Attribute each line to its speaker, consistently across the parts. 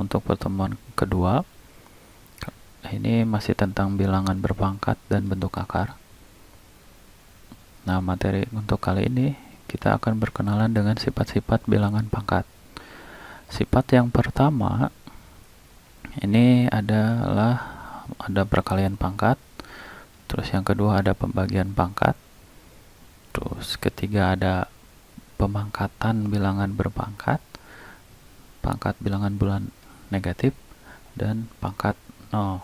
Speaker 1: Untuk pertemuan kedua, ini masih tentang bilangan berpangkat dan bentuk akar. Nah, materi untuk kali ini kita akan berkenalan dengan sifat-sifat bilangan pangkat. Sifat yang pertama ini adalah ada perkalian pangkat, terus yang kedua ada pembagian pangkat, terus ketiga ada pemangkatan bilangan berpangkat, pangkat bilangan bulan negatif, dan pangkat 0.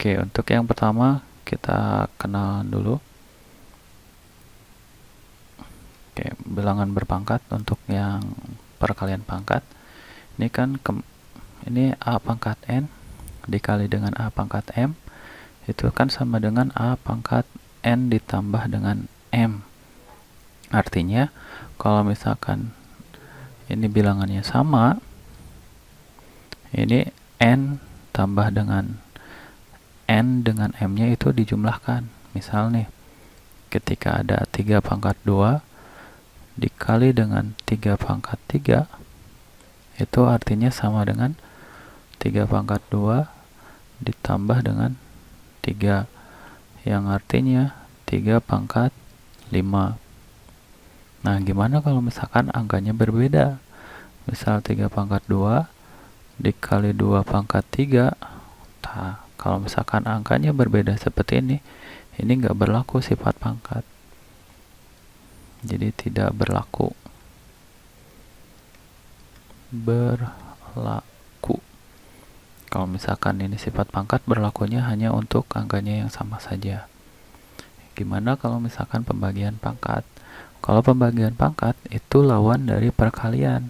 Speaker 1: Untuk yang pertama kita kenal dulu. Bilangan berpangkat untuk yang perkalian pangkat. Ini kan ini A pangkat N dikali dengan A pangkat M, itu kan sama dengan A pangkat N ditambah dengan M. Artinya kalau misalkan ini bilangannya sama, ini N tambah dengan N dengan M-nya itu dijumlahkan. Misal nih, ketika ada 3 pangkat 2 dikali dengan 3 pangkat 3, itu artinya sama dengan 3 pangkat 2 ditambah dengan 3, yang artinya 3 pangkat 5. Nah, gimana kalau misalkan angkanya berbeda? Misal 3 pangkat 2 dikali 2 pangkat 3. Nah, kalau misalkan angkanya berbeda seperti ini nggak berlaku sifat pangkat. Jadi tidak berlaku. Kalau misalkan ini sifat pangkat, berlakunya hanya untuk angkanya yang sama saja. Gimana kalau misalkan pembagian pangkat? Kalau pembagian pangkat itu lawan dari perkalian.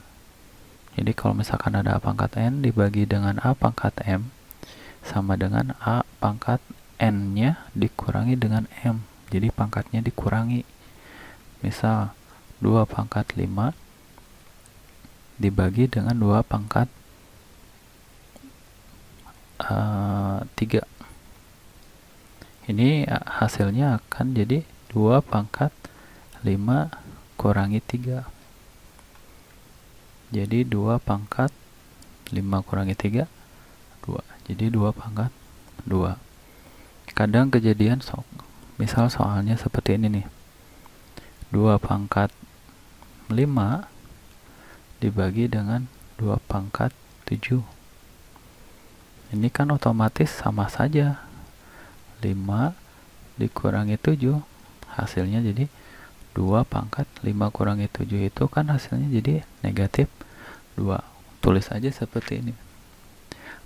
Speaker 1: Jadi kalau misalkan ada A pangkat N dibagi dengan A pangkat M, sama dengan A pangkat N-nya dikurangi dengan M. Jadi pangkatnya dikurangi. Misal 2 pangkat 5 dibagi dengan 2 pangkat 3. Ini hasilnya akan jadi 2 pangkat 5 kurangi 3. Jadi 2 pangkat 5 kurangi 3, 2. Jadi 2 pangkat 2. Kadang kejadian misal soalnya seperti ini nih. 2 pangkat 5 dibagi dengan 2 pangkat 7. Ini kan otomatis sama saja. 5 dikurangi 7 hasilnya jadi 2 pangkat 5 kurangi 7, itu kan hasilnya jadi negatif 2. Tulis aja seperti ini.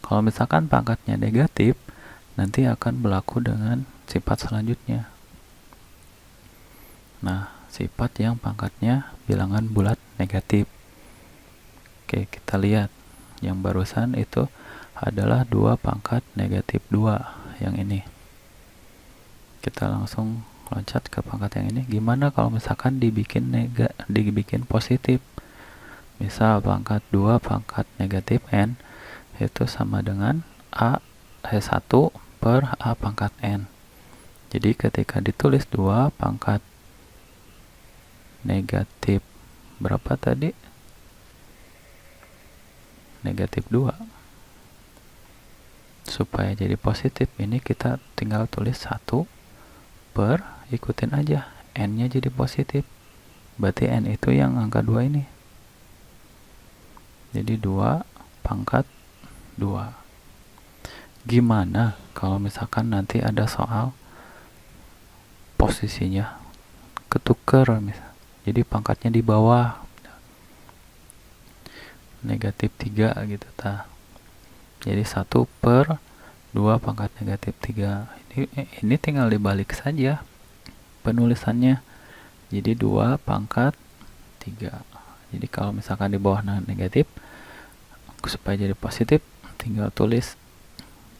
Speaker 1: Kalau misalkan pangkatnya negatif, nanti akan berlaku dengan sifat selanjutnya. Nah, sifat yang pangkatnya bilangan bulat negatif. Kita lihat. Yang barusan itu adalah 2 pangkat negatif 2. Yang ini. Kita langsung loncat ke pangkat yang ini. Gimana kalau misalkan dibikin positif? Misal pangkat 2 pangkat negatif N itu sama dengan A1 per A pangkat N. Jadi ketika ditulis 2 pangkat negatif berapa tadi? Negatif 2. Supaya jadi positif, ini kita tinggal tulis 1 per, ikutin aja, N-nya jadi positif. Berarti N itu yang angka 2 ini. Jadi 2 pangkat 2. Gimana kalau misalkan nanti ada soal posisinya ketuker misal. Jadi pangkatnya di bawah. Negatif 3 gitu Jadi 1 per 2 pangkat negatif 3. Ini tinggal dibalik saja penulisannya. Jadi 2 pangkat 3. Jadi kalau misalkan di bawah negatif, supaya jadi positif, tinggal tulis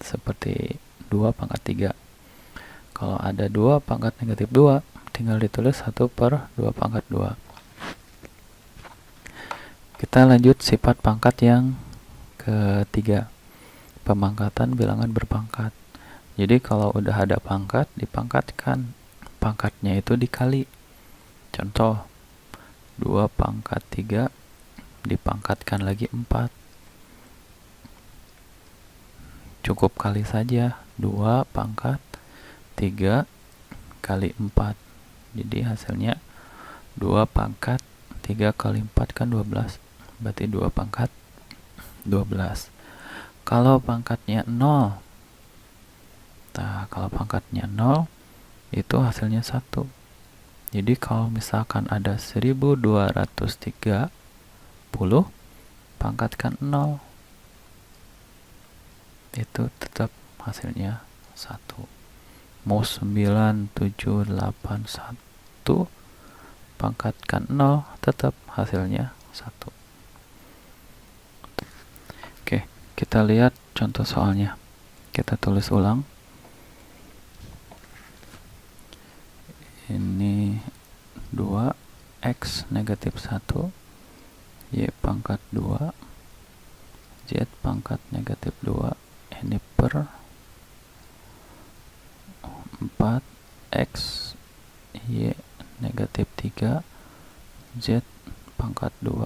Speaker 1: seperti 2 pangkat 3. Kalau ada 2 pangkat negatif 2, tinggal ditulis 1 per 2 pangkat 2. Kita lanjut sifat pangkat yang ketiga, pemangkatan bilangan berpangkat. Jadi kalau udah ada pangkat, dipangkatkan. Pangkatnya itu dikali. Contoh, 2 pangkat 3 dipangkatkan lagi 4. Cukup kali saja, 2 pangkat 3 kali 4. Jadi hasilnya 2 pangkat 3 kali 4 kan 12. Berarti 2 pangkat 12. Kalau pangkatnya 0, nah kalau pangkatnya 0 itu hasilnya 1. Jadi kalau misalkan ada 1230, pangkatkan 0, itu tetap hasilnya 1. Mau 9781, pangkatkan 0, tetap hasilnya 1. Oke, kita lihat contoh soalnya. Kita tulis ulang. Ini 2x negatif 1, y pangkat 2, z pangkat negatif 2, ini per 4x y negatif 3, z pangkat 2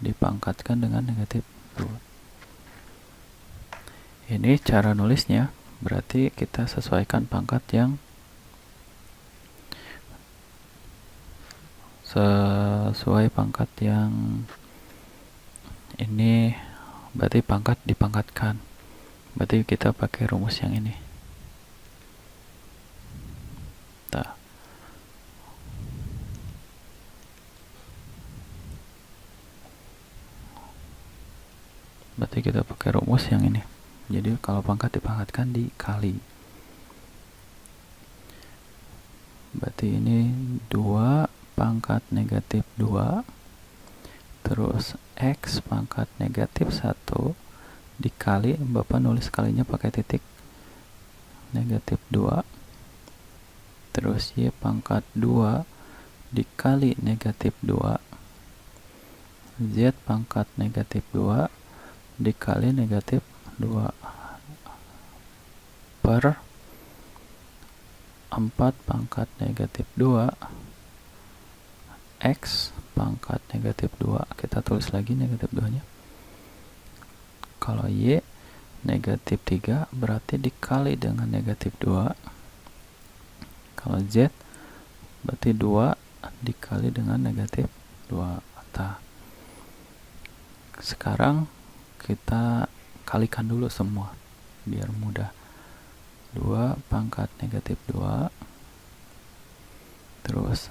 Speaker 1: dipangkatkan dengan negatif 2. Ini cara nulisnya, berarti kita sesuaikan pangkat yang ini, berarti pangkat dipangkatkan. Berarti kita pakai rumus yang ini. Nah, berarti kita pakai rumus yang ini. Jadi kalau pangkat dipangkatkan dikali. Berarti ini 2 pangkat negatif 2, terus x pangkat negatif 1 dikali, Bapak nulis kalinya pakai titik, negatif 2, terus y pangkat 2 dikali negatif 2, z pangkat negatif 2 dikali negatif 2, per 4 pangkat negatif 2 x pangkat negatif 2, kita tulis lagi negatif 2 nya. Kalau y negatif 3 berarti dikali dengan negatif 2. Kalau z berarti 2 dikali dengan negatif 2. Nah, sekarang kita kalikan dulu semua biar mudah. 2 pangkat negatif 2, terus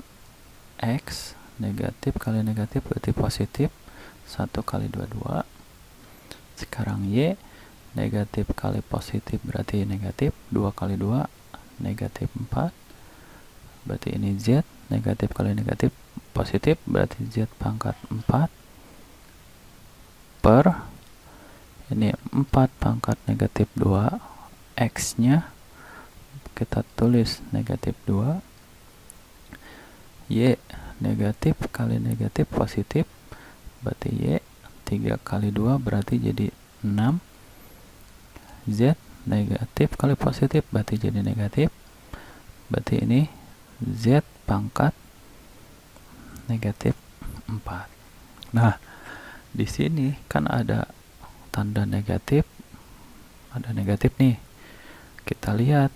Speaker 1: x negatif kali negatif berarti positif, 1 kali 2, 2. Sekarang y negatif kali positif berarti negatif, 2 kali 2 negatif 4. Berarti ini z negatif kali negatif positif, berarti z pangkat 4 per ini 4 pangkat negatif 2, x nya kita tulis negatif 2, y negatif kali negatif positif, berarti y 3 kali 2 berarti jadi 6, z negatif kali positif berarti jadi negatif, berarti ini z pangkat negatif 4. Nah, di sini kan ada tanda negatif, ada negatif nih. Kita lihat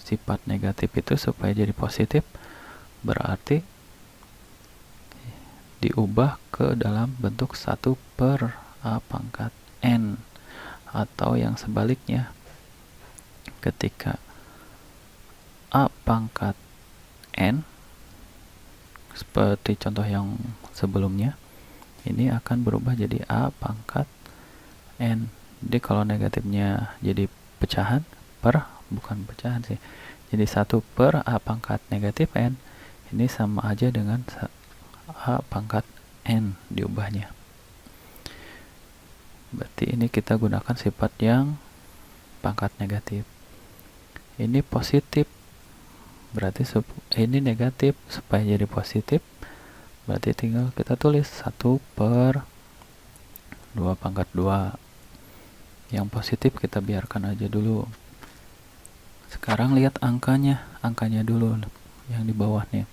Speaker 1: sifat negatif itu supaya jadi positif berarti diubah ke dalam bentuk 1 per a pangkat n, atau yang sebaliknya, ketika a pangkat n seperti contoh yang sebelumnya, ini akan berubah jadi a pangkat n. Jadi kalau negatifnya jadi pecahan per, bukan pecahan sih, jadi 1 per a pangkat negatif n, ini sama aja dengan a pangkat n diubahnya. Berarti ini kita gunakan sifat yang pangkat negatif. Ini positif, berarti ini negatif, supaya jadi positif berarti tinggal kita tulis 1 per 2 pangkat 2. Yang positif kita biarkan aja dulu. Sekarang lihat angkanya dulu yang di bawah nih.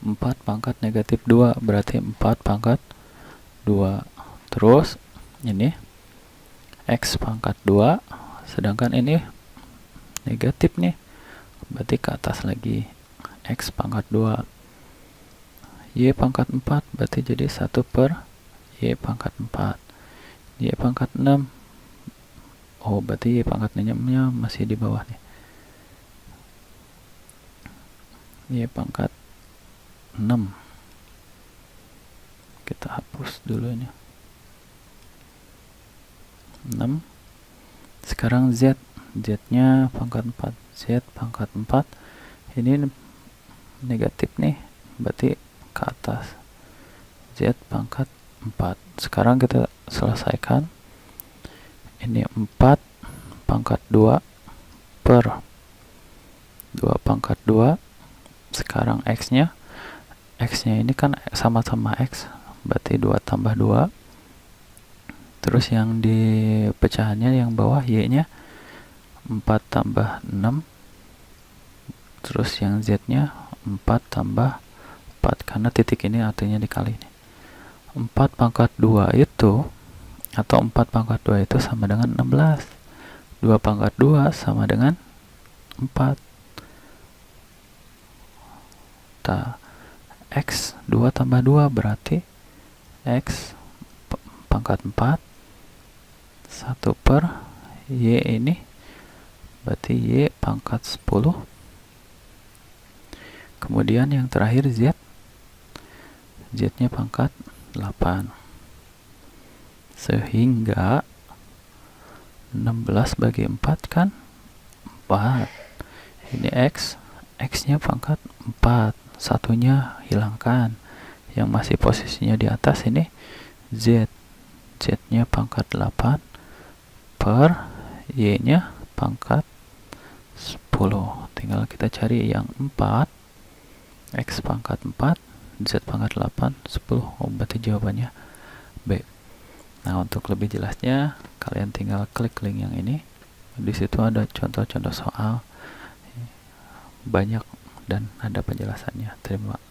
Speaker 1: 4 pangkat negatif 2 berarti 4 pangkat 2. Terus ini X pangkat 2, sedangkan ini negatif nih, berarti ke atas lagi X pangkat 2. Y pangkat 4 berarti jadi 1 per Y pangkat 4. Y pangkat 6, oh berarti Y pangkat 6 nya masih di bawah nih. Y pangkat 6 kita hapus dulu ini 6. Sekarang Z nya pangkat 4, Z pangkat 4 ini negatif nih, berarti ke atas Z pangkat 4. Sekarang kita selesaikan ini 4 pangkat 2 per 2 pangkat 2. Sekarang X nya ini kan sama-sama X, berarti 2 tambah 2. Terus yang di pecahannya yang bawah Y nya 4 tambah 6. Terus yang Z nya 4 tambah 4, karena titik ini artinya dikali ini. 4 pangkat 2 itu, atau 4 pangkat 2 itu sama dengan 16. 2 pangkat 2 sama dengan 4. X 2 tambah 2 berarti X pangkat 4 1 per Y ini berarti Y pangkat 10. Kemudian yang terakhir Z nya pangkat 8. Sehingga 16 bagi 4 kan 4. Ini X nya pangkat 4, satunya hilangkan, yang masih posisinya di atas ini Z nya pangkat 8 per Y nya pangkat 10. Tinggal kita cari yang 4, X pangkat 4, Z pangkat 8, 10. Oh, berarti jawabannya B. Nah, untuk lebih jelasnya kalian tinggal klik link yang ini. Di situ ada contoh-contoh soal banyak dan ada penjelasannya. Terima kasih.